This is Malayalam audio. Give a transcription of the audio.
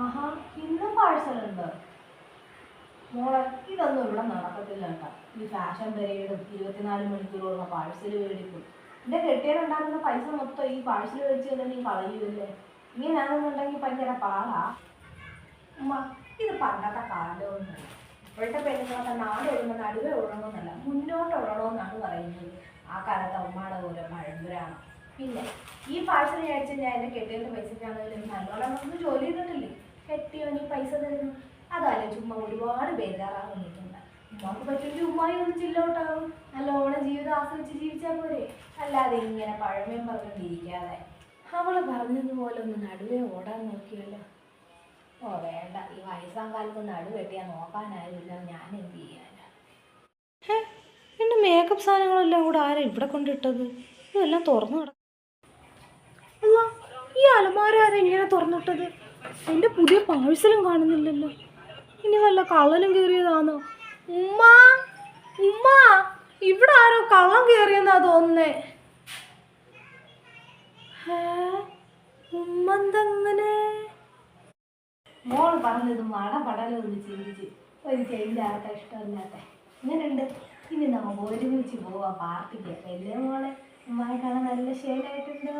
ആഹാ, ഇന്നും പാഴ്സലുണ്ട്. മോളെ, ഇതൊന്നും ഇവിടെ നടക്കത്തില്ല കേട്ടോ. ഈ ഫാഷൻ പരേഡും 24 മണിക്കൂറുള്ള പാഴ്സൽ മേടിക്കും. എൻ്റെ കെട്ടിയാലുണ്ടാകുന്ന പൈസ മൊത്തം ഈ പാഴ്സൽ മേടിച്ച് തന്നെ നീ കളയൂല്ലേ. ഇങ്ങനെയാണെന്നുണ്ടെങ്കിൽ ഭയങ്കര പാടാ. ഉമ്മ, ഇത് പണ്ടത്തെ കാലമൊന്നുമല്ല. ഇപ്പോഴത്തെ പെണ്ണുങ്ങളൊക്കെ നാട് ഒഴുകുമ്പോൾ നടുവേ ഒഴണമെന്നല്ല, മുന്നോട്ട് ഒഴണമെന്നാണ് പറയുന്നത്. ആ കാലത്ത് ഉമ്മയുടെ ഓരോ പഴമ്പുരാണ്. പിന്നെ ഈ പാഴ്സൽ കഴിച്ച് ഞാൻ എൻ്റെ കെട്ടിയവൻ്റെ പൈസക്കാണെങ്കിലും നല്ലോണം നമുക്ക് ജോലി ചെയ്തിട്ടില്ലേ, കെട്ടിയവന് ഈ പൈസ തരുന്നു. അതല്ലേ ചുമ്മാ ഒരുപാട് ബേജാറാകും നിൽക്കുന്നത്. ഉമ്മാക്ക് പറ്റുമെങ്കിൽ ഉമ്മായി ഒന്ന് ചില്ലോട്ടാകും, നല്ലോണം ജീവിതം ആസ്വദിച്ച് ജീവിച്ചാൽ പോരെ. അല്ലാതെ ഇങ്ങനെ പഴമയും പറഞ്ഞുകൊണ്ടിരിക്കാതെ അവള് പറഞ്ഞതുപോലെ ഒന്ന് നടുവേ ഓടാൻ നോക്കിയല്ലോ. ഓ വേണ്ട, ഈ വയസ്സാം കാലത്ത് നടുവെട്ടിയാൽ നോക്കാനായില്ല, ഞാൻ എന്ത് ചെയ്യാനാ. എൻ്റെ മേക്കപ്പ് സാധനങ്ങളെല്ലാം കൂടെ ആരാ ഇവിടെ കൊണ്ടിട്ടത്? ഇതെല്ലാം തുറന്നു കിടക്കും. അല്ല, ഈ അലമാര ആരാ ഇങ്ങനെ തുറന്നിട്ടത്? എൻ്റെ പുതിയ പാഴ്സലും കാണുന്നില്ലല്ലോ. ഇനി വല്ല കള്ളനും കയറിയതാണോ? ഉമ്മ, ഉമ്മ, ഇവിടെ ആരോ കള്ളം കയറിയെന്നാ തോന്നുന്നേ. ഉമ്മ എന്തെങ്ങനെ? മോൾ പറഞ്ഞത് മടപടലൊന്ന് ചിന്തിച്ച് ഒരു ചേഞ്ച് ആർക്കാ ഇഷ്ടമില്ലാത്ത. ഇങ്ങനെയുണ്ട്. ഇനി നമുക്ക് ഒരുമിച്ച് പോവാം പാർട്ടിക്ക്. വലിയ മോളെ, ഉമ്മായി കാണാൻ നല്ല ഷെയ്ഡായിട്ടുണ്ടോ?